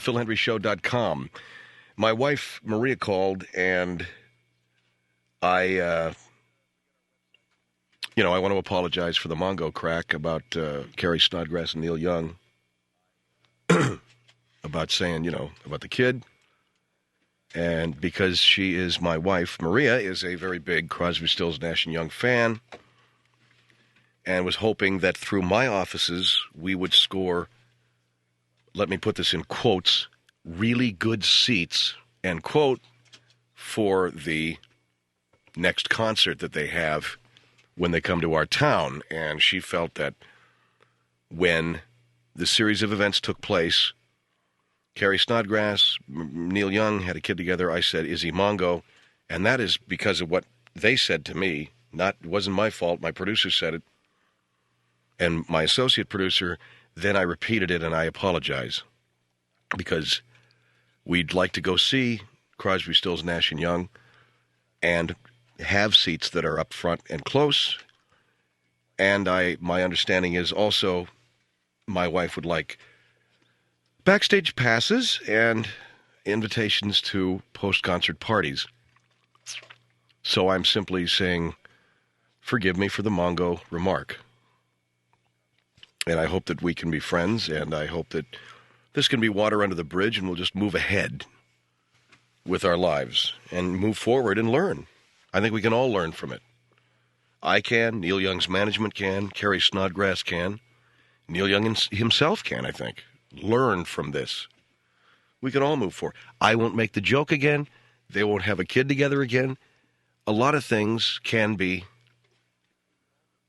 PhilHendrieShow.com. My wife, Maria, called, and I want to apologize for the Mongo crack about Carrie Snodgrass and Neil Young, about saying, about the kid. And because she is my wife, Maria is a very big Crosby, Stills, Nash & Young fan, and was hoping that through my offices we would score, let me put this in quotes, really good seats, end quote, for the next concert that they have when they come to our town. And she felt that when the series of events took place, Carrie Snodgrass, Neil Young had a kid together, I said, Izzy Mongo, and that is because of what they said to me. It wasn't my fault. My producer said it, and my associate producer. Then I repeated it, and I apologize, because we'd like to go see Crosby, Stills, Nash & Young and have seats that are up front and close. And my understanding is also my wife would like backstage passes and invitations to post-concert parties. So I'm simply saying, forgive me for the Mongo remark. And I hope that we can be friends, and I hope that this can be water under the bridge, and we'll just move ahead with our lives and move forward and learn. I think we can all learn from it. I can, Neil Young's management can, Carrie Snodgrass can, Neil Young himself can, I think. Learn from this. We can all move forward. I won't make the joke again. They won't have a kid together again. A lot of things can be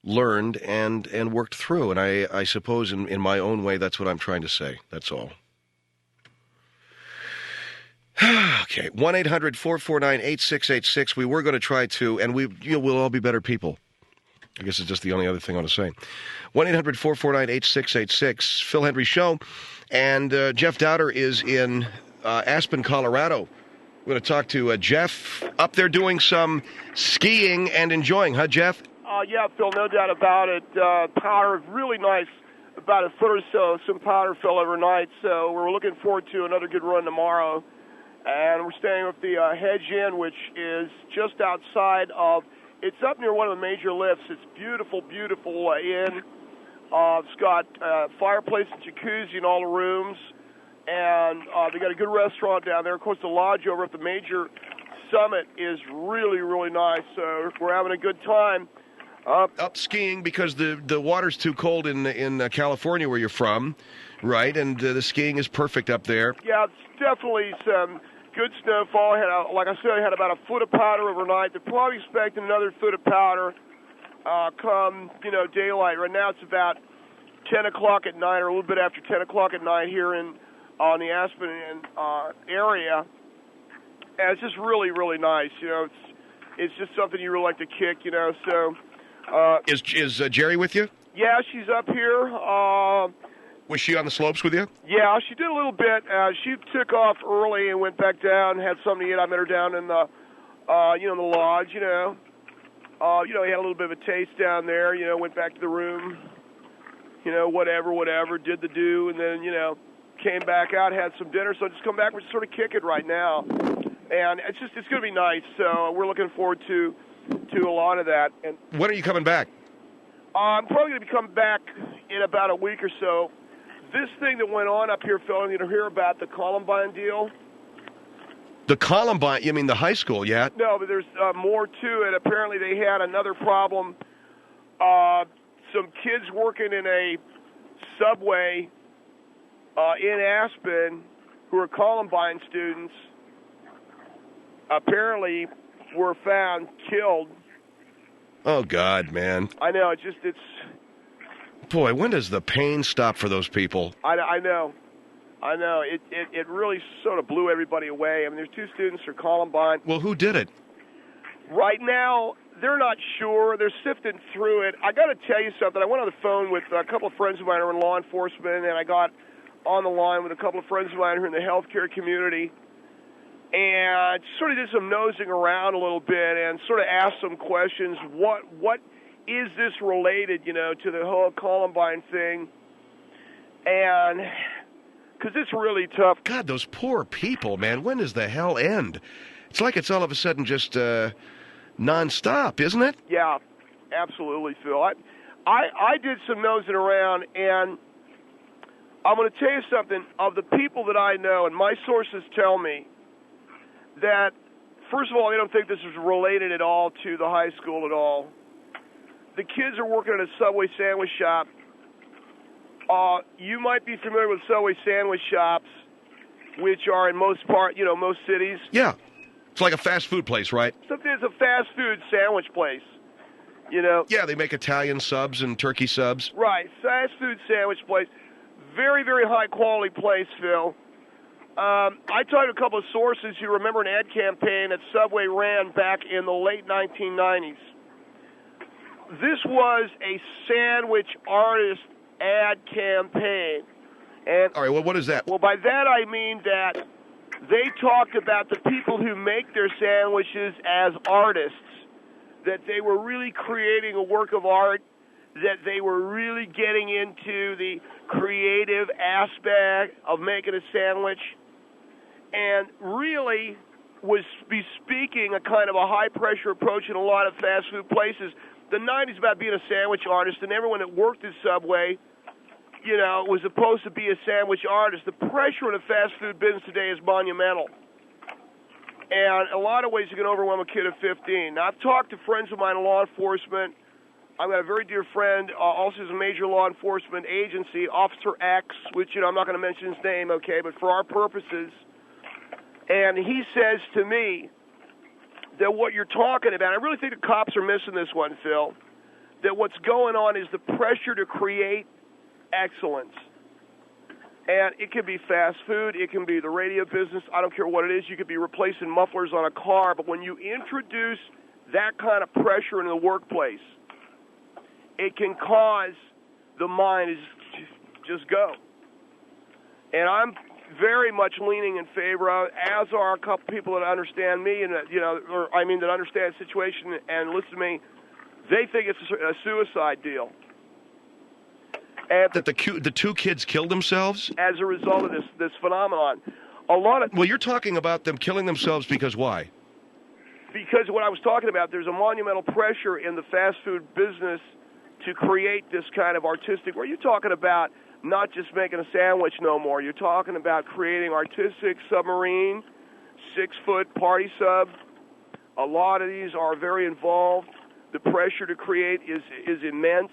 learned and worked through. And I suppose in my own way, that's what I'm trying to say. That's all. Okay, 1-800-449-8686. We were going to try to, and we'll all be better people. I guess it's just the only other thing I want to say. 1-800-449-8686, Phil Hendrie Show. And Jeff Dowder is in Aspen, Colorado. We're going to talk to Jeff up there doing some skiing and enjoying, huh, Jeff? Yeah, Phil, no doubt about it. Powder, really nice, about a foot or so, some powder fell overnight. So we're looking forward to another good run tomorrow. And we're staying with the Hedge Inn, which is just outside of, it's up near one of the major lifts. It's beautiful, beautiful inn. It's got fireplace and jacuzzi in all the rooms. And they got a good restaurant down there. Of course, the lodge over at the major summit is really, really nice. So we're having a good time. Up skiing because the water's too cold in California where you're from, right? And the skiing is perfect up there. Yeah, it's definitely some good snowfall. Like I said, I had about a foot of powder overnight. They're probably expecting another foot of powder come, daylight. Right now it's about 10 o'clock at night, or a little bit after 10 o'clock at night here on the Aspen area. And it's just really, really nice. It's just something you really like to kick, so... Is Jerry with you? Yeah, she's up here. Was she on the slopes with you? Yeah, she did a little bit. She took off early and went back down, had something to eat. I met her down in the, in the lodge. He had a little bit of a taste down there. Went back to the room. Whatever. Did the do, and then came back out, had some dinner. So I just come back. We're just sort of kicking right now, and it's going to be nice. So we're looking forward to a lot of that. And when are you coming back? I'm probably going to be coming back in about a week or so. This thing that went on up here, Phil, you hear about the Columbine deal? The Columbine? You mean the high school, yeah? No, but there's more to it. Apparently they had another problem. Some kids working in a subway in Aspen who are Columbine students apparently were found killed. Oh, God, man. I know. It's... Boy, when does the pain stop for those people? I know. It really sort of blew everybody away. I mean, there's two students for Columbine. Well, who did it? Right now, they're not sure. They're sifting through it. I got to tell you something. I went on the phone with a couple of friends of mine who are in law enforcement, and I got on the line with a couple of friends of mine who are in the healthcare community, and sort of did some nosing around a little bit and sort of asked some questions. What is this related, to the whole Columbine thing? And because it's really tough. God, those poor people, man. When does the hell end? It's like it's all of a sudden just nonstop, isn't it? Yeah, absolutely, Phil. I did some nosing around, and I'm going to tell you something. Of the people that I know, and my sources tell me that, first of all, they don't think this is related at all to the high school at all. The kids are working at a Subway sandwich shop. You might be familiar with Subway sandwich shops, which are in most cities. Yeah. It's like a fast food place, right? It's a fast food sandwich place. Yeah, they make Italian subs and turkey subs. Right. Fast food sandwich place. Very, very high quality place, Phil. I talked to a couple of sources who remember an ad campaign that Subway ran back in the late 1990s. This was a sandwich artist ad campaign. And all right, well, what is that? Well, by that I mean that they talked about the people who make their sandwiches as artists, that they were really creating a work of art, that they were really getting into the creative aspect of making a sandwich, and really was bespeaking a kind of a high-pressure approach in a lot of fast food places. The 90s about being a sandwich artist, and everyone that worked at Subway, was supposed to be a sandwich artist. The pressure in the fast food business today is monumental. And in a lot of ways, you can overwhelm a kid of 15. Now, I've talked to friends of mine in law enforcement. I've got a very dear friend, also has a major law enforcement agency, Officer X, which, I'm not going to mention his name, okay, but for our purposes. And he says to me that what you're talking about, I really think the cops are missing this one, Phil, that what's going on is the pressure to create excellence. And it can be fast food, it can be the radio business, I don't care what it is, you could be replacing mufflers on a car, but when you introduce that kind of pressure in the workplace, it can cause the mind to just go. And I'm very much leaning in favor of, as are a couple people that understand me and that understand the situation and listen to me. They think it's a suicide deal. And that the two kids killed themselves as a result of this phenomenon. Well, you're talking about them killing themselves because why? Because what I was talking about, there's a monumental pressure in the fast food business to create this kind of artistic, where you're talking about not just making a sandwich no more. You're talking about creating artistic submarine, 6-foot party sub. A lot of these are very involved. The pressure to create is immense.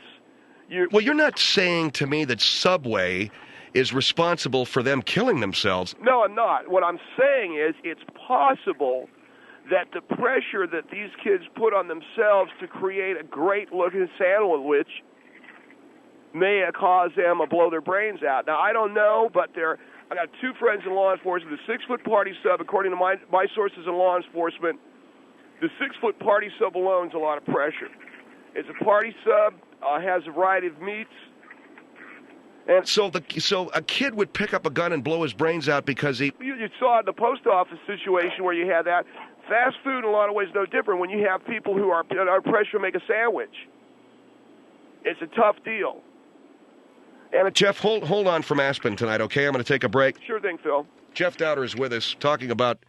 You're not saying to me that Subway is responsible for them killing themselves. No, I'm not. What I'm saying is it's possible that the pressure that these kids put on themselves to create a great-looking sandwich may cause them to blow their brains out. Now, I don't know, but I got two friends in law enforcement. The 6-foot party sub, according to my sources in law enforcement, the 6-foot party sub alone is a lot of pressure. It's a party sub, has a variety of meats. And so a kid would pick up a gun and blow his brains out because he... You saw it in the post office situation where you had that. Fast food, in a lot of ways, no different. When you have people who are under pressure to make a sandwich, it's a tough deal. And Jeff, hold on from Aspen tonight, okay? I'm going to take a break. Sure thing, Phil. Jeff Dowder is with us talking about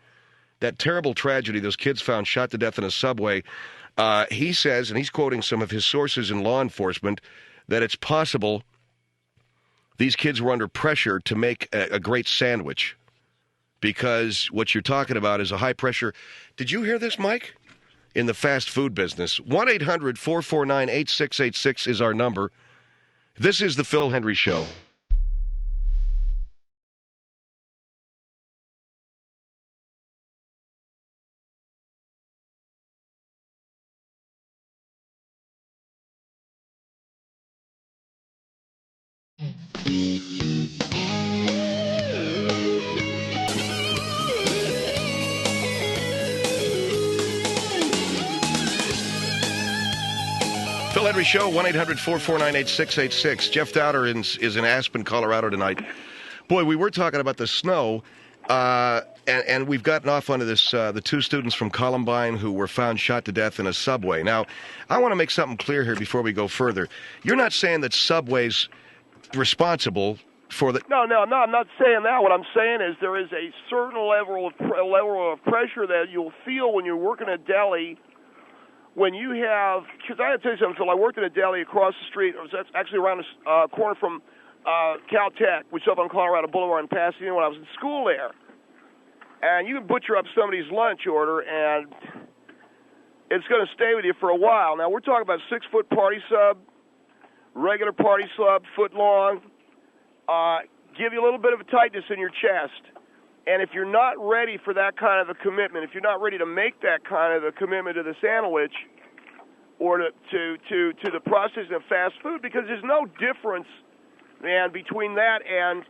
that terrible tragedy those kids found shot to death in a subway. He says, and he's quoting some of his sources in law enforcement, that it's possible these kids were under pressure to make a great sandwich because what you're talking about is a high pressure. Did you hear this, Mike? In the fast food business. 1-800-449-8686 is our number. This is the Phil Hendrie Show. Phil Hendrie Show, 1-800-449-8686. Jeff Dowder is in Aspen, Colorado tonight. Boy, we were talking about the snow, and we've gotten off onto this, the two students from Columbine who were found shot to death in a subway. Now, I want to make something clear here before we go further. You're not saying that Subway's responsible for the. No, I'm not saying that. What I'm saying is there is a certain level of pressure that you'll feel when you're working a deli. When you have, because I had to tell you something, Phil, I worked in a deli across the street. It was actually around the corner from Caltech, which is up on Colorado Boulevard in Pasadena when I was in school there. And you can butcher up somebody's lunch order, and it's going to stay with you for a while. Now, we're talking about 6-foot party sub, regular party sub, foot long, give you a little bit of a tightness in your chest. And if you're not ready for that kind of a commitment, if you're not ready to make that kind of a commitment to the sandwich or to the processing of fast food, because there's no difference, man, between that and,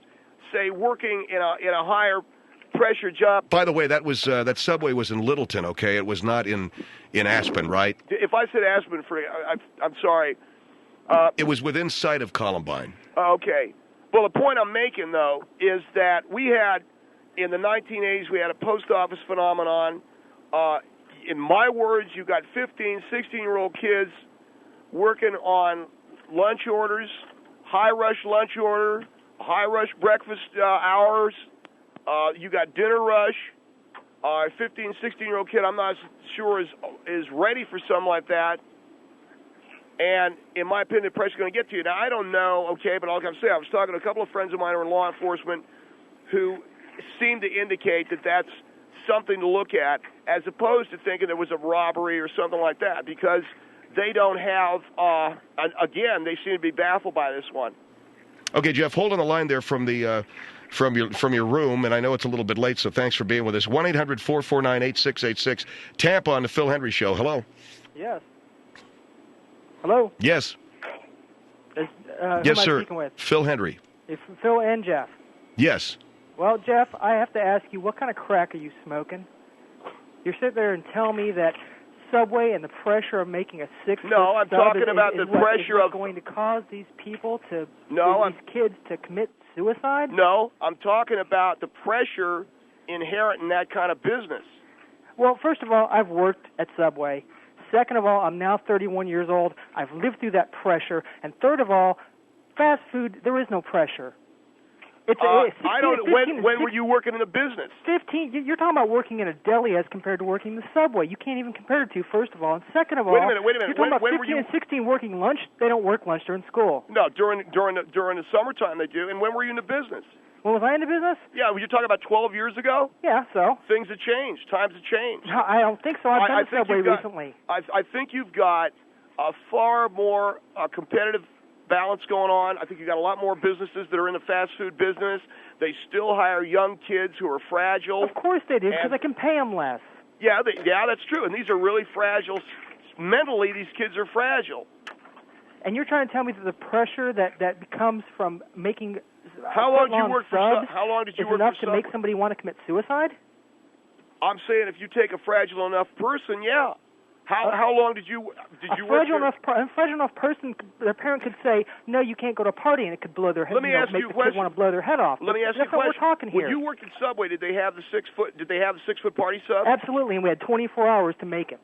say, working in a higher pressure job. By the way, that Subway was in Littleton, okay? It was not in Aspen, right? If I said Aspen, I'm sorry. It was within sight of Columbine. Okay. Well, the point I'm making, though, is that we had, in the 1980s, we had a post office phenomenon. In my words, you got 15, 16-year-old kids working on lunch orders, high-rush lunch order, high-rush breakfast hours. You got dinner rush. 15, 16-year-old kid, I'm not sure is ready for something like that. And in my opinion, the pressure's going to get to you. Now, I don't know, okay, but like I'm saying, I was talking to a couple of friends of mine who are in law enforcement who seem to indicate that that's something to look at, as opposed to thinking there was a robbery or something like that, because they don't have, again, they seem to be baffled by this one. Okay, Jeff, hold on the line there from the from your room, and I know it's a little bit late, so thanks for being with us. 1-800-449-8686. Tampa on the Phil Hendrie Show. Hello. Yes. Hello. Yes. Who Yes, am I sir. speaking with? Phil Hendrie. It's Phil and Jeff. Yes. Well, Jeff, I have to ask you, what kind of crack are you smoking? You're sitting there and telling me that Subway and the pressure of making a 6-foot No, I'm talking about the pressure of going to cause these people to no, these kids to commit suicide. No, I'm talking about the pressure inherent in that kind of business. Well, first of all, I've worked at Subway. Second of all, I'm now 31 years old. I've lived through that pressure. And third of all, fast food, there is no pressure. It's 16, I don't. 15, when were you working in a business? 15. You're talking about working in a deli as compared to working the Subway. You can't even compare the two. First of all, and second of all, wait a minute. You're talking about 15 and 16 working lunch. They don't work lunch during school. No, during the summertime they do. And when were you in the business? When was I in the business? Yeah, were you talking about 12 years ago? Yeah, so things have changed. Times have changed. No, I don't think so. I've been to Subway recently. I think you've got a far more competitive balance going on. I think you've got a lot more businesses that are in the fast food business. They still hire young kids who are fragile. Of course they do, because they can pay them less. Yeah, that's true. And these are really fragile. Mentally, these kids are fragile. And you're trying to tell me that the pressure that comes from making how long did you work subs for? How long did you is work enough for to make somebody want to commit suicide? I'm saying if you take a fragile enough person, yeah. How long did you work? A fragile enough person, their parent could say, no, you can't go to a party, and it could blow their head. Let me ask you a question. Kid want to blow their head off. Let me ask you a question. That's what we're talking here. When you worked at Subway, did they have the 6-foot? Did they have the 6-foot party sub? Absolutely, and we had 24 hours to make it.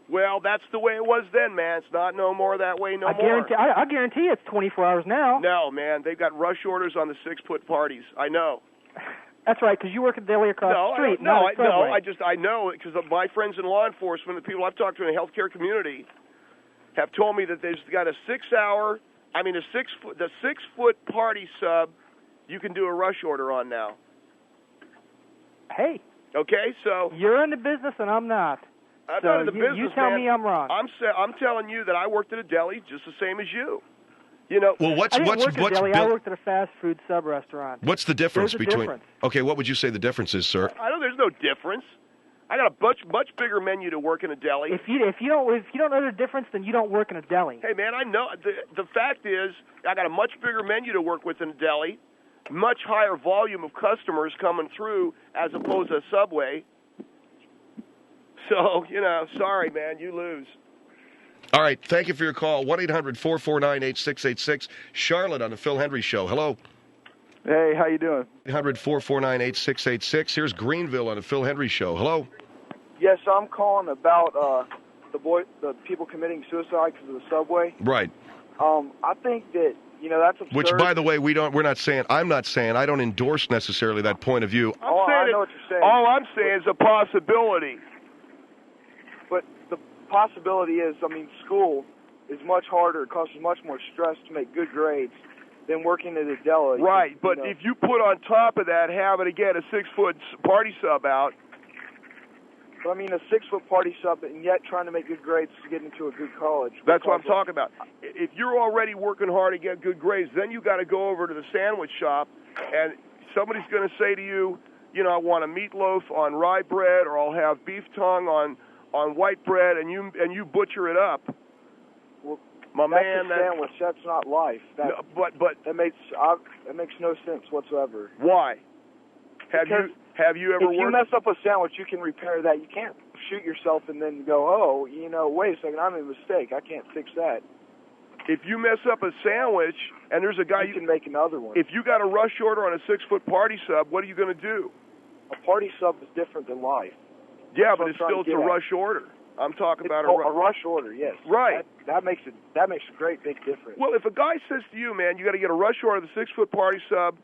Well, that's the way it was then, man. It's not no more that way no more. I guarantee it's 24 hours now. No, man. They've got rush orders on the 6-foot parties. I know. That's right, because you work at the deli across the street. I know it because my friends in law enforcement, the people I've talked to in the healthcare community, have told me that they've got the 6-foot party sub you can do a rush order on now. Hey. Okay, so you're in the business and I'm not. I'm not in the business, you tell me I'm wrong. I'm telling you that I worked at a deli just the same as you. You know, well, I worked at a fast food sub restaurant. What's the difference between? Difference. Okay, what would you say the difference is, sir? I know there's no difference. I got a much bigger menu to work in a deli. If you don't know the difference, then you don't work in a deli. Hey man, I know. The fact is, I got a much bigger menu to work with in a deli, much higher volume of customers coming through as opposed to a Subway. So sorry man, you lose. All right, thank you for your call. 1-800-449-8686. Charlotte on the Phil Hendrie Show. Hello. Hey, how you doing? 1-800-449-8686. Here's Greenville on the Phil Hendrie Show. Hello. Yes, I'm calling about the people committing suicide because of the Subway. Right. I think that That's absurd. Which, by the way, I'm not saying, I don't endorse necessarily that point of view. I know what you're saying. All I'm saying is a possibility. But the possibility is, school is much harder. It causes much more stress to make good grades than working at a deli. Right, but if you put on top of that having to get a 6-foot party sub out. But a 6-foot party sub and yet trying to make good grades to get into a good college. That's what I'm talking about. If you're already working hard to get good grades, then you got to go over to the sandwich shop, and somebody's going to say to you, I want a meatloaf on rye bread, or I'll have beef tongue on white bread, and you butcher it up. Well, that's a sandwich. That's not life. That makes no sense whatsoever. Why? Have you ever If you mess up a sandwich, you can repair that. You can't shoot yourself and then go, wait a second, I'm a mistake. I can't fix that. If you mess up a sandwich and there's a guy... You can make another one. If you got a rush order on a 6-foot party sub, what are you going to do? A party sub is different than life. Yeah, but it's still a rush order. I'm talking about a rush order, yes. Right. That makes a great big difference. Well, if a guy says to you, man, you got to get a rush order of the 6-foot party sub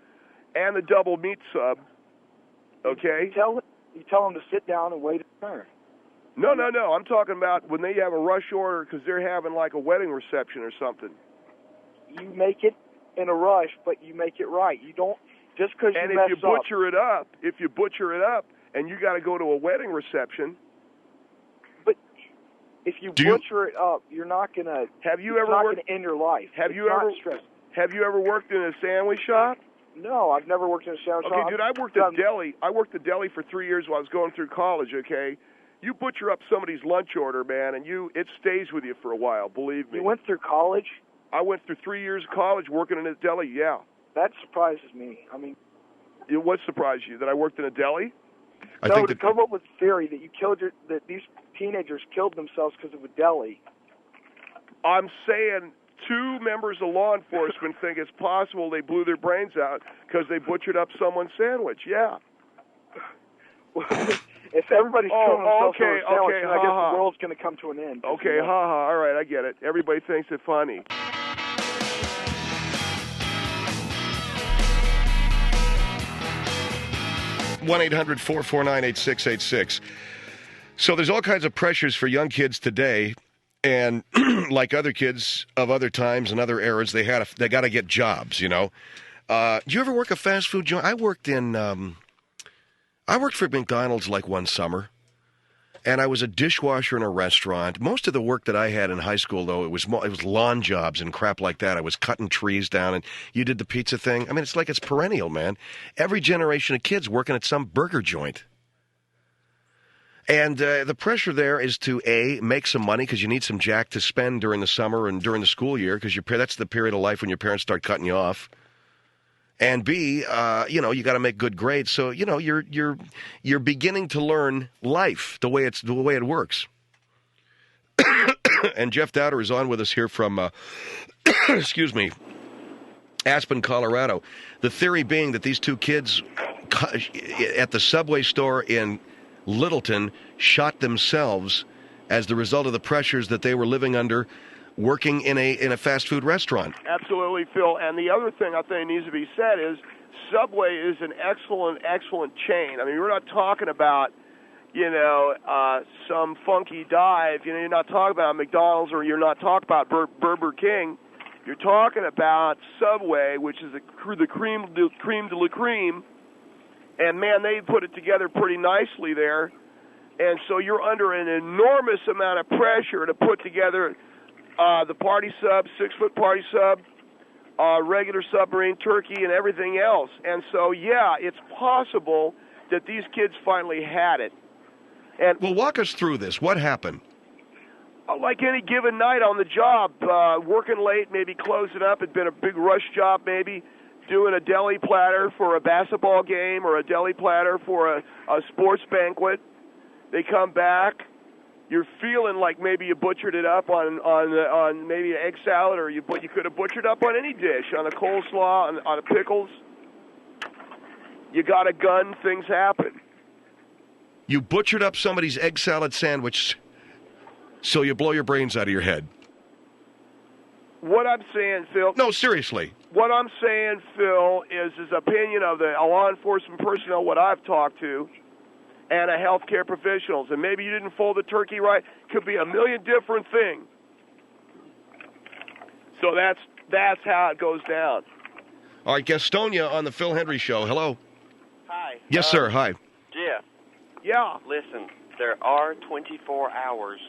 and the double meat sub, okay? You tell them to sit down and wait a turn. No. I'm talking about when they have a rush order because they're having like a wedding reception or something. You make it in a rush, but you make it right. You don't just because you mess up. And if you butcher it up, and you got to go to a wedding reception. But if you butcher it up, you're not gonna. Have you ever worked in your life? Have you ever worked in a sandwich shop? No, I've never worked in a sandwich shop. Okay, dude, I worked at deli. I worked at deli for 3 years while I was going through college. Okay, you butcher up somebody's lunch order, man, and it stays with you for a while. Believe me. You went through college? I went through 3 years of college working in a deli. Yeah. That surprises me. What surprised you? That I worked in a deli? To come up with the theory that that these teenagers killed themselves because of a deli. I'm saying 2 members of law enforcement think it's possible they blew their brains out because they butchered up someone's sandwich. Yeah. If everybody's killing themselves over a sandwich, then I guess the world's going to come to an end. Okay, all right, I get it. Everybody thinks it's funny. One 1-800-449-8686. So there's all kinds of pressures for young kids today, and like other kids of other times and other eras, they got to get jobs. Do you ever work a fast food joint? I worked for McDonald's like one summer, and I was a dishwasher in a restaurant. Most of the work that I had in high school, though, it was lawn jobs and crap like that. I was cutting trees down, and you did the pizza thing. It's like it's perennial, man. Every generation of kids working at some burger joint. And the pressure there is to, A, make some money because you need some jack to spend during the summer and during the school year because that's the period of life when your parents start cutting you off. And B, you got to make good grades. So, you're beginning to learn life the way it works. And Jeff Dowder is on with us here from, Aspen, Colorado. The theory being that these 2 kids at the Subway store in Littleton shot themselves as the result of the pressures that they were living under working in a fast food restaurant. Absolutely, Phil. And the other thing I think needs to be said is Subway is an excellent chain. We're not talking about, some funky dive. You're not talking about McDonald's or you're not talking about Burger King. You're talking about Subway, which is the cream de la cream. And, man, they put it together pretty nicely there. And so you're under an enormous amount of pressure to put together the party sub, 6-foot party sub, regular submarine turkey, and everything else. And so, yeah, it's possible that these kids finally had it. And well, walk us through this. What happened? Like any given night on the job, working late, maybe closing up. It'd been a big rush job, maybe doing a deli platter for a basketball game or a deli platter for a sports banquet. They come back. You're feeling like maybe you butchered it up on maybe an egg salad, or you could have butchered up on any dish, on a coleslaw, on a pickles. You got a gun, things happen. You butchered up somebody's egg salad sandwich, so you blow your brains out of your head. What I'm saying, Phil. No, seriously. What I'm saying, Phil, is his opinion of the law enforcement personnel, what I've talked to, and a healthcare professionals. And maybe you didn't fold the turkey right. Could be a million different things. So that's how it goes down. All right, Gastonia on the Phil Hendrie Show. Hello. Hi. Yes, sir. Hi. Jeff, Yeah. listen, there are 24 hours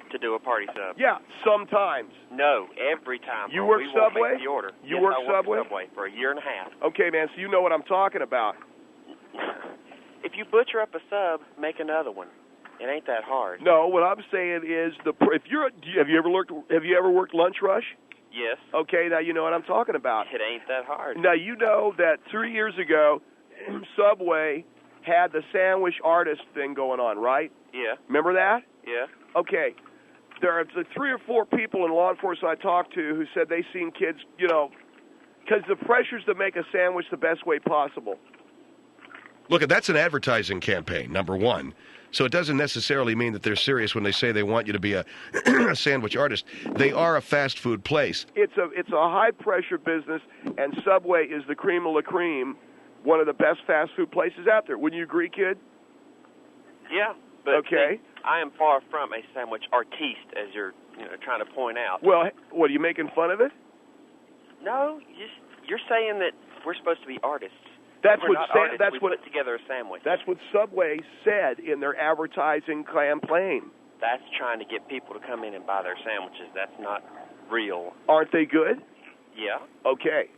to do a party sub. Yeah, sometimes. No, every time. You or work we won't Subway? make the order. You Yes, work I Subway? Subway for a year and a half. Okay, man, so you know what I'm talking about. If you butcher up a sub, make another one. It ain't that hard. No, what I'm saying is have you ever worked lunch rush? Yes. Okay, now you know what I'm talking about. It ain't that hard. Now you know that 3 years ago, Subway had the sandwich artist thing going on, right? Yeah. Remember that? Yeah. Okay. There are 3 or 4 people in law enforcement I talked to who said they seen kids, because the pressure's to make a sandwich the best way possible. Look, that's an advertising campaign, number one. So it doesn't necessarily mean that they're serious when they say they want you to be a sandwich artist. They are a fast food place. It's a high-pressure business, and Subway is the cream of la cream, one of the best fast food places out there. Wouldn't you agree, kid? Yeah. But Okay. see, I am far from a sandwich artiste, as you're trying to point out. Well, what, are you making fun of it? No, you're saying that we're supposed to be artists. That's We're what not Sa- artists. that's we what put together a sandwich. that's what Subway said in their advertising campaign. That's trying to get people to come in and buy their sandwiches. That's not real. Aren't they good? Yeah. Okay.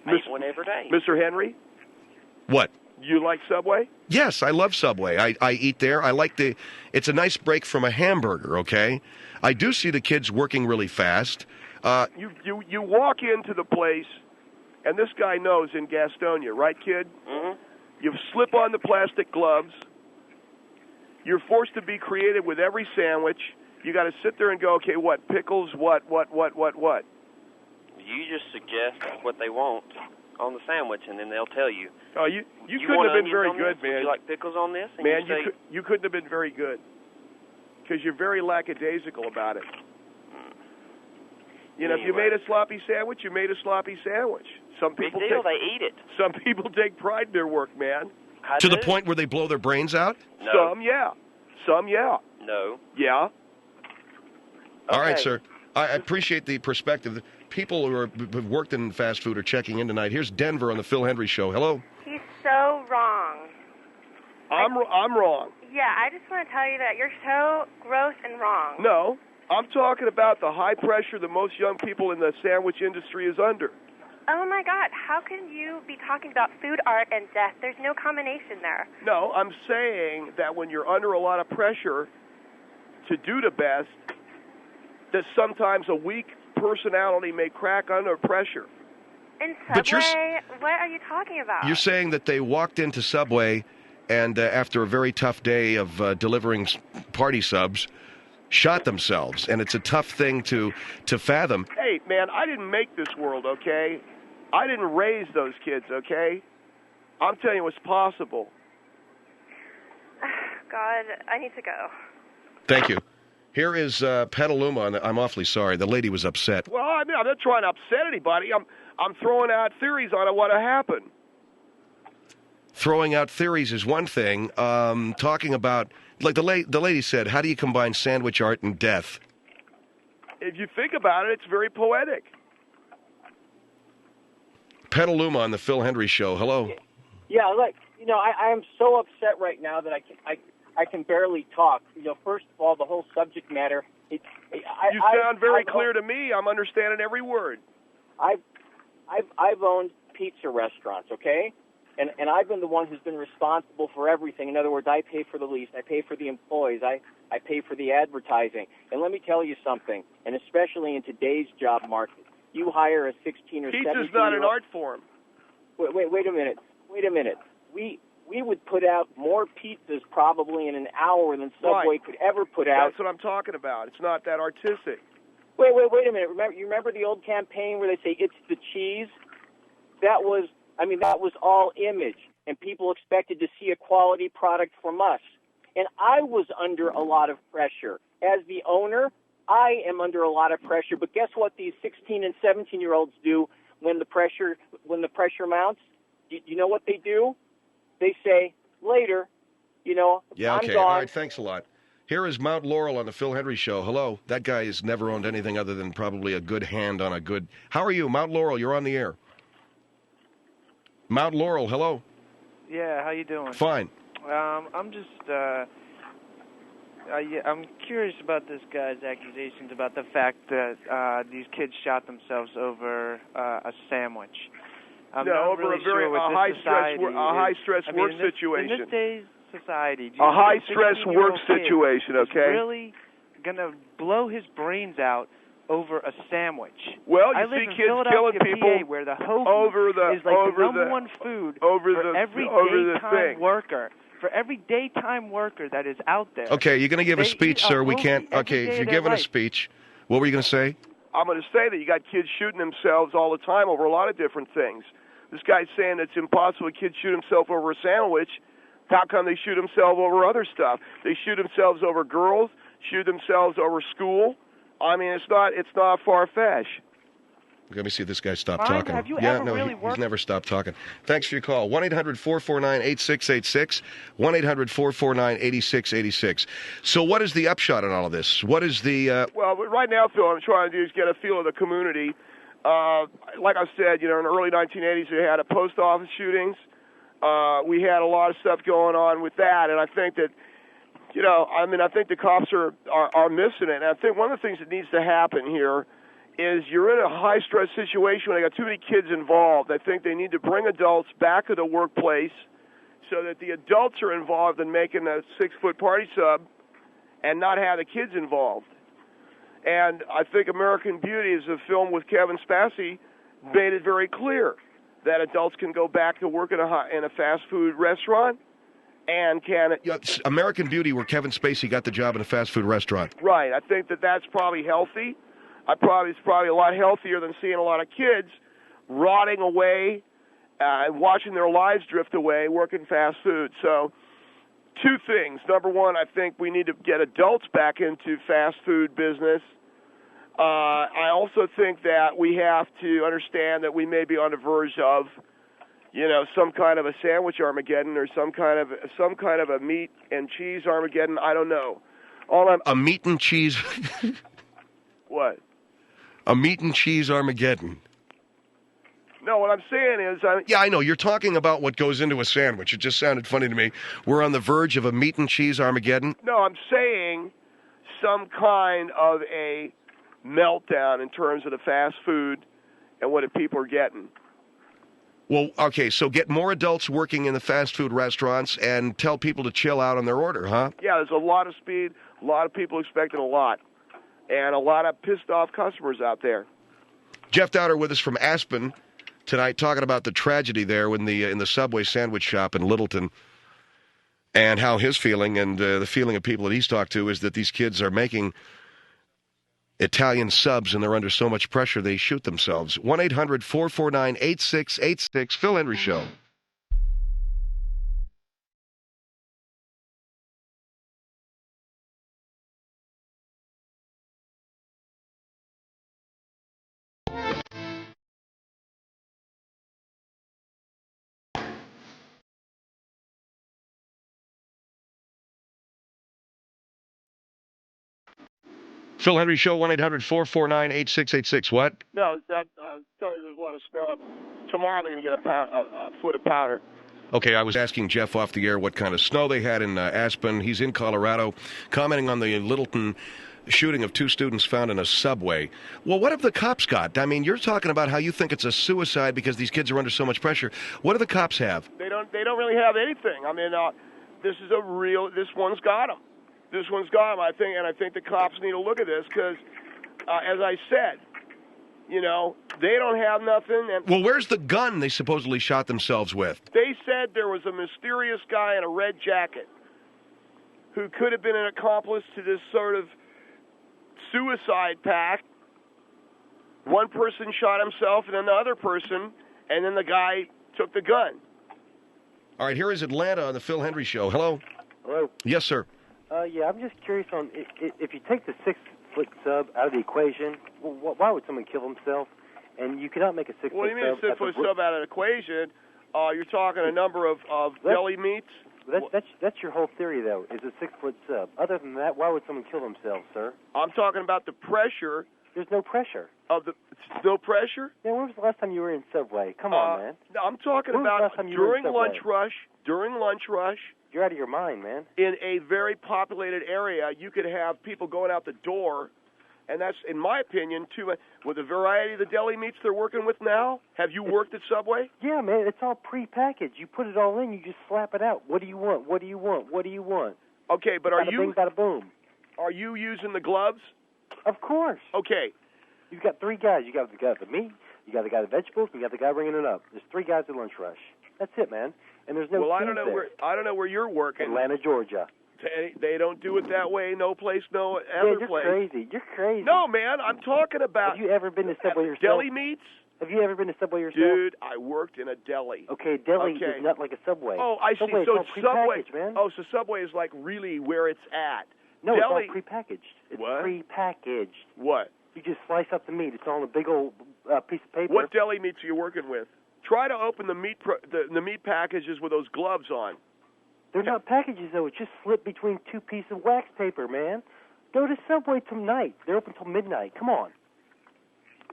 I eat one every day. Mr. Henry, What? you like Subway? Yes, I love Subway. I eat there. I like it's a nice break from a hamburger, okay? I do see the kids working really fast. You walk into the place, and this guy knows in Gastonia, right, kid? Mm-hmm. You slip on the plastic gloves. You're forced to be creative with every sandwich. You got to sit there and go, okay, what, pickles, what? You just suggest what they want on the sandwich, and then they'll tell you. Oh, you couldn't want have been onions very on good, this? man. Would you like pickles on this? And Man, you say, you couldn't have been very good because you're very lackadaisical about it. You know, if you Anyway. made a sloppy sandwich, you made a sloppy sandwich. Some big people deal, take, they eat it. some people take pride in their work, man. I To the do. point where they blow their brains out? No. Some, yeah. Some, yeah. No. Yeah. All right, Okay. sir. I appreciate the perspective. People who've worked in fast food are checking in tonight. Here's Denver on the Phil Hendrie Show. Hello. He's so wrong. I'm wrong. Yeah, I just want to tell you that you're so gross and wrong. No, I'm talking about the high pressure that most young people in the sandwich industry is under. Oh, my God. How can you be talking about food art and death? There's no combination there. No, I'm saying that when you're under a lot of pressure to do the best, that sometimes a weak personality may crack under pressure. In But you're Subway, what are you talking about? You're saying that they walked into Subway and after a very tough day of delivering party subs, shot themselves. And it's a tough thing to fathom. Hey, man, I didn't make this world, okay? I didn't raise those kids, okay? I'm telling you what's possible. God, I need to go. Thank you. Here is Petaluma. I'm awfully sorry. The lady was upset. Well, I mean, I'm not trying to upset anybody. I'm throwing out theories on what happened. Throwing out theories is one thing. Talking about, like the lady said, how do you combine sandwich art and death? If you think about it, it's very poetic. Petaluma on the Phil Hendrie Show. Hello. Yeah, I am so upset right now that I can barely talk. First of all, the whole subject matter. You sound very clear to me. I'm understanding every word. I've owned pizza restaurants, okay, and I've been the one who's been responsible for everything. In other words, I pay for the lease, I pay for the employees, I pay for the advertising. And let me tell you something, and especially in today's job market, you hire a 16 or 17 Pizza's not an art form. Wait a minute. We would put out more pizzas probably in an hour than Subway could ever put out. That's what I'm talking about. It's not that artistic. Wait a minute. Remember the old campaign where they say it's the cheese? That was all image, and people expected to see a quality product from us. And I was under a lot of pressure. As the owner, I am under a lot of pressure, but guess what these 16 and 17-year-olds do when the pressure mounts? You know what they do? They say, later, Yeah, I'm okay. gone. All right, thanks a lot. Here is Mount Laurel on the Phil Hendrie Show. Hello. That guy has never owned anything other than probably a good hand on a good... How are you? Mount Laurel, you're on the air. Mount Laurel, hello. Yeah, how you doing? Fine. I'm just, I'm curious about this guy's accusations about the fact that these kids shot themselves over a sandwich. I'm not over really a very sure what this society high stress work situation. In this day's society, a high stress work situation. Okay. Really gonna blow his brains out over a sandwich. Well, I you live see in kids Philadelphia, killing people PA, where the hoagie is like the number one food for every daytime worker. For every daytime worker that is out there. Okay, you're going to give a speech, sir. We can't. Okay, if you're giving a speech, what were you going to say? I'm going to say that you got kids shooting themselves all the time over a lot of different things. This guy's saying it's impossible a kid shoot himself over a sandwich. How come they shoot themselves over other stuff? They shoot themselves over girls, shoot themselves over school. I mean, it's not far-fetched. Let me see if this guy stopped talking. Have you ever really he's never stopped talking. Thanks for your call. 1-800-449-8686. 1-800-449-8686. So what is the upshot on all of this? What is the... Well, right now, Phil, I'm trying to do is get a feel of the community. Like I said, in the early 1980s, we had post office shootings. We had a lot of stuff going on with that, and I think that, I think the cops are missing it. And I think one of the things that needs to happen here is you're in a high-stress situation when they got too many kids involved. I think they need to bring adults back to the workplace so that the adults are involved in making a 6-foot party sub and not have the kids involved. And I think American Beauty, as a film with Kevin Spacey, made it very clear that adults can go back to work in a fast food restaurant and can... American Beauty, where Kevin Spacey got the job in a fast food restaurant. Right. I think that that's probably healthy. It's probably a lot healthier than seeing a lot of kids rotting away and watching their lives drift away working fast food. So, two things. Number one, I think we need to get adults back into fast food business. I also think that we have to understand that we may be on the verge of, some kind of a sandwich Armageddon or some kind of a meat and cheese Armageddon. I don't know. A meat and cheese. What? A meat and cheese Armageddon. No, what I'm saying is... Yeah, I know. You're talking about what goes into a sandwich. It just sounded funny to me. We're on the verge of a meat and cheese Armageddon? No, I'm saying some kind of a meltdown in terms of the fast food and what the people are getting. Well, okay, so get more adults working in the fast food restaurants and tell people to chill out on their order, huh? Yeah, there's a lot of speed, a lot of people expecting a lot. And a lot of pissed-off customers out there. Jeff Dowder with us from Aspen tonight, talking about the tragedy there in the Subway sandwich shop in Littleton, and how his feeling and the feeling of people that he's talked to is that these kids are making Italian subs and they're under so much pressure they shoot themselves. 1-800-449-8686, Phil Hendrie Show. Phil Hendrie Show, 1-800-449-8686. What? No, there's a lot of stuff. Tomorrow they're going to get a foot of powder. Okay, I was asking Jeff off the air what kind of snow they had in Aspen. He's in Colorado, commenting on the Littleton shooting of 2 students found in a subway. Well, what have the cops got? I mean, you're talking about how you think it's a suicide because these kids are under so much pressure. What do the cops have? They don't really have anything. I mean, this one's got them. This one's got them, I think the cops need to look at this because, as I said, they don't have nothing. And well, where's the gun they supposedly shot themselves with? They said there was a mysterious guy in a red jacket who could have been an accomplice to this sort of suicide pact. One person shot himself and then the other person, and then the guy took the gun. All right, here is Atlanta on the Phil Hendrie Show. Hello? Hello? Yes, sir. Yeah, I'm just curious on if you take the 6-foot sub out of the equation. Well, why would someone kill himself? And you cannot make a 6-foot sub. What do you mean a 6-foot sub out of the equation? You're talking a number of deli meats? That's your whole theory, though, is a 6-foot sub. Other than that, why would someone kill themselves, sir? I'm talking about the pressure. There's no pressure. No pressure? Yeah, when was the last time you were in Subway? Come on, man. I'm talking about during lunch rush. During lunch rush. You're out of your mind, man. In a very populated area, you could have people going out the door, and that's, in my opinion, with the variety of the deli meats they're working with now. Have you worked at Subway? Yeah, man, it's all prepackaged. You put it all in, you just slap it out. What do you want? What do you want? What do you want? Okay, but bada bing, bada boom. Are you using the gloves? Of course. Okay. You've got 3 guys. You got the guy with the meat, you got the guy with the vegetables, and you got the guy bringing it up. There's 3 guys at lunch rush. That's it, man. And there's no. Well, I don't know where you're working. Atlanta, Georgia. They don't do it that way. No place, no other place. You're crazy. No, man, I'm talking about. Have you ever been to Subway yourself? Deli meats? Have you ever been to Subway yourself? Dude, I worked in a deli. Okay, deli is not like a Subway. Oh, I Subway see. So Subway, man. Oh, so Subway is like really where it's at. No, deli. it's all prepackaged. It's what? Prepackaged. What? You just slice up the meat. It's all in a big old piece of paper. What deli meats are you working with? Try to open the meat packages with those gloves on. They're not packages, though. It's just slipped between 2 pieces of wax paper, man. Go to Subway tonight. They're open till midnight. Come on.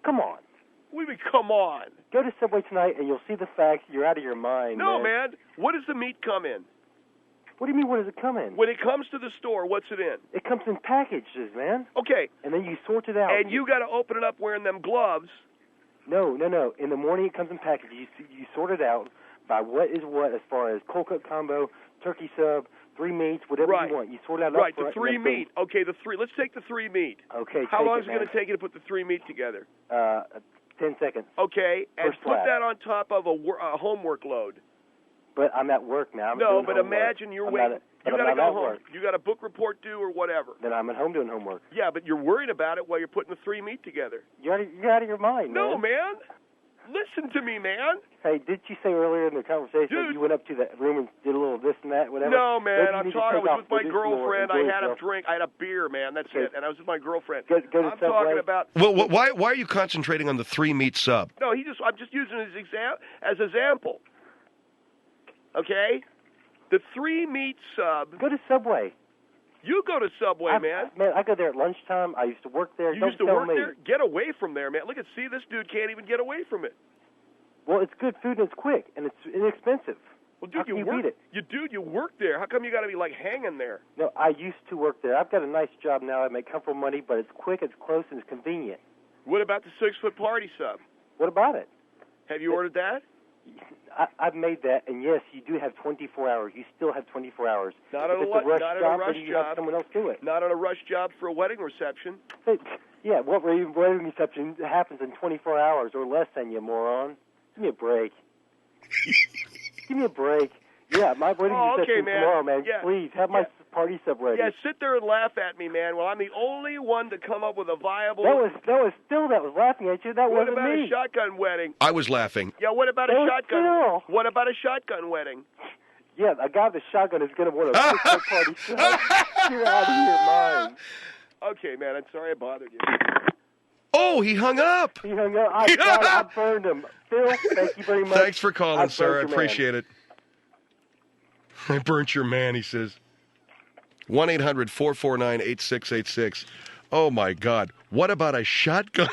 Come on. What do you mean, come on? Go to Subway tonight, and you'll see the facts. You're out of your mind, No, man. What does the meat come in? What do you mean, what does it come in? When it comes to the store, what's it in? It comes in packages, man. Okay. And then you sort it out. And you got to open it up wearing them gloves. No. In the morning, it comes in packages. You sort it out by what is what as far as cold cut combo, turkey sub, 3 meats, whatever you want. You sort it out. Right, the 3 meat. Okay, the 3. Let's take the 3 meat. Okay. How long is it going to take you to put the 3 meat together? 10 seconds. Okay, and put that on top of a homework load. But I'm at work now. But imagine you're waiting. You got to go home. You got a book report due or whatever. Then I'm at home doing homework. Yeah, but you're worried about it while you're putting the 3 meat together. You're out of your mind, man. No, man. Listen to me, man. Hey, did you say earlier in the conversation that you went up to that room and did a little this and that, whatever? No, man. I was with my girlfriend. I had a drink. I had a beer, man. That's it. And I was with my girlfriend. Go to I'm talking about. Well, why are you concentrating on the 3 meat sub? No, I'm just using it as example. Okay? The 3 meat sub. Go to Subway. You go to Subway, man. Man, I go there at lunchtime. I used to work there. You used to work there? Get away from there, man. Look at, see, this dude can't even get away from it. Well, it's good food and it's quick and it's inexpensive. Well, dude, you beat it? You work there. How come you got to be like hanging there? No, I used to work there. I've got a nice job now. I make comfortable money, but it's quick, it's close, and it's convenient. What about the 6-foot party sub? What about it? Have you ordered that? I've made that, and yes, you do have 24 hours. You still have 24 hours. Not on a rush job. You have someone else do it. Not on a rush job for a wedding reception. Yeah, what wedding reception happens in 24 hours or less than, you moron? Give me a break. Give me a break. Yeah, my wedding reception tomorrow, man. Yeah. Please, have my party sub ready. Yeah, sit there and laugh at me, man. Well, I'm the only one to come up with a viable... That was laughing at you. That wasn't me. What about a shotgun wedding? I was laughing. Yeah, what about a shotgun? What about a shotgun wedding? Yeah, a guy with a shotgun is going to want a 6-foot party sub. You're out of your mind. Okay, man, I'm sorry I bothered you. Oh, he hung up. He hung up. I burned him. Phil, thank you very much. Thanks for calling, sir. I appreciate it. I burnt your man, he says. 1-800-449-8686. Oh, my God. What about a shotgun?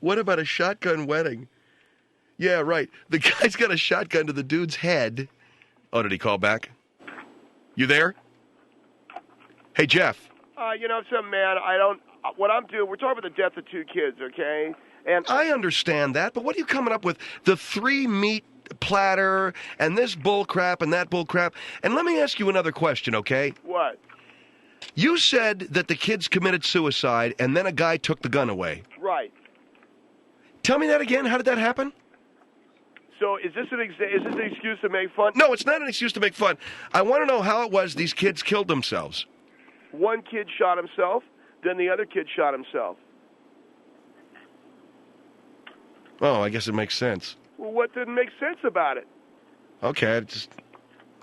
What about a shotgun wedding? Yeah, right. The guy's got a shotgun to the dude's head. Oh, did he call back? You there? Hey, Jeff. You know something, man? What I'm doing, we're talking about the death of 2 kids, okay? And I understand that, but what are you coming up with? The 3 meat platter and this bull crap and that bull crap. And let me ask you another question, okay? What? You said that the kids committed suicide and then a guy took the gun away. Right. Tell me that again. How did that happen? So is this an excuse to make fun? No, it's not an excuse to make fun. I want to know how it was these kids killed themselves. One kid shot himself, then the other kid shot himself. Oh, I guess it makes sense. Well, what didn't make sense about it? Okay,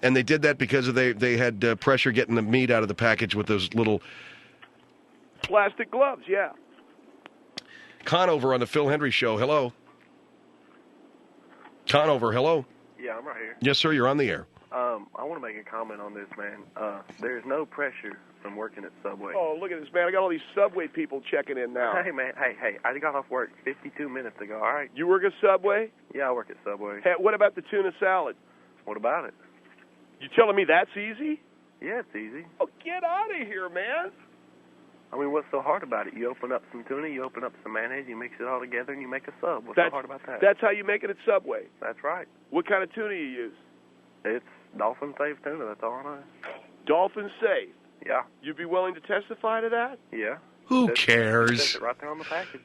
And they did that because they had pressure getting the meat out of the package with those little plastic gloves, yeah. Conover on the Phil Hendrie Show. Hello. Conover, hello. Yeah, I'm right here. Yes, sir, you're on the air. I want to make a comment on this, man. There's no pressure from working at Subway. Oh, look at this, man. I got all these Subway people checking in now. Hey, man. Hey. I got off work 52 minutes ago, all right? You work at Subway? Yeah, I work at Subway. Hey, what about the tuna salad? What about it? You telling me that's easy? Yeah, it's easy. Oh, get out of here, man. I mean, what's so hard about it? You open up some tuna, you open up some mayonnaise, you mix it all together, and you make a sub. What's so hard about that? That's how you make it at Subway? That's right. What kind of tuna you use? It's Dolphin Safe tuna, that's all I know. Dolphin Safe? Yeah. You'd be willing to testify to that? Yeah. Who cares? It says it right there on the package.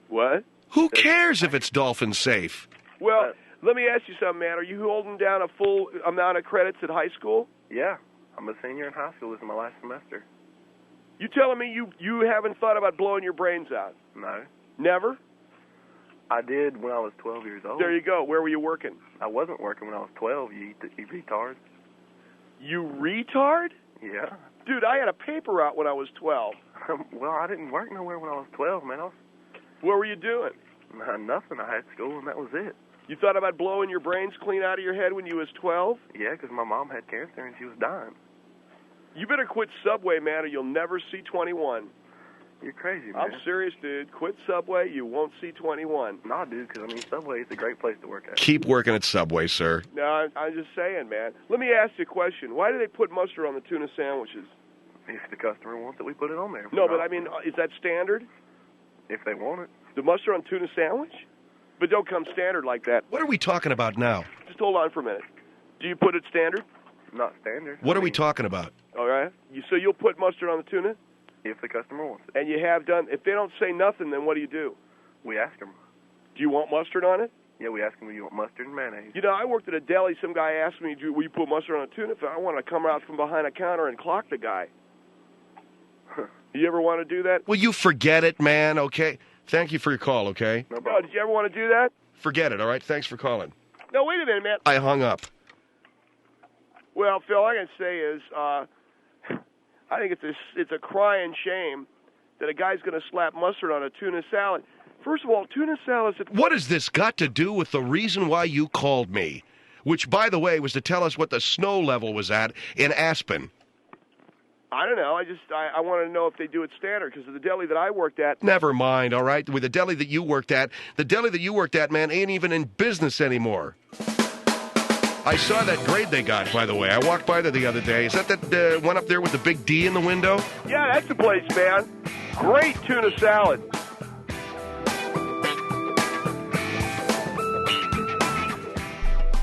What? Who cares if it's dolphin safe? Well, let me ask you something, man. Are you holding down a full amount of credits at high school? Yeah. I'm a senior in high school. This is my last semester. You telling me you haven't thought about blowing your brains out? No. Never? I did when I was 12 years old. There you go. Where were you working? I wasn't working when I was 12, you retard. You retard? Yeah. Dude, I had a paper route when I was 12. Well, I didn't work nowhere when I was 12, man. What were you doing? Nothing. I had school, and that was it. You thought about blowing your brains clean out of your head when you was 12? Yeah, because my mom had cancer, and she was dying. You better quit Subway, man, or you'll never see 21. You're crazy, man. I'm serious, dude. Quit Subway, you won't see 21. Nah, dude, because, I mean, Subway is a great place to work at. Keep working at Subway, sir. No, I'm just saying, man. Let me ask you a question. Why do they put mustard on the tuna sandwiches? If the customer wants it, we put it on there. No, but I mean, is that standard? If they want it. The mustard on tuna sandwich? But don't come standard like that. What are we talking about now? Just hold on for a minute. Do you put it standard? Not standard. What are we talking about? All right. So you'll put mustard on the tuna? If the customer wants it. And you have done. If they don't say nothing, then what do? We ask them. Do you want mustard on it? Yeah, we ask them, do you want mustard and mayonnaise? You know, I worked at a deli. Some guy asked me, will you put mustard on a tuna? I wanted to come out from behind a counter and clock the guy. You ever want to do that? Will you forget it, man, okay? Thank you for your call, okay? No, did you ever want to do that? Forget it, all right? Thanks for calling. No, wait a minute, man. I hung up. Well, Phil, all I can say is I think it's a crying shame that a guy's going to slap mustard on a tuna salad. First of all, tuna salads... What has this got to do with the reason why you called me? Which, by the way, was to tell us what the snow level was at in Aspen. I don't know. I want to know if they do it standard, because the deli that I worked at... Never mind, all right? With the deli that you worked at, man, ain't even in business anymore. I saw that grade they got, by the way. I walked by there the other day. Is that one up there with the big D in the window? Yeah, that's the place, man. Great tuna salad.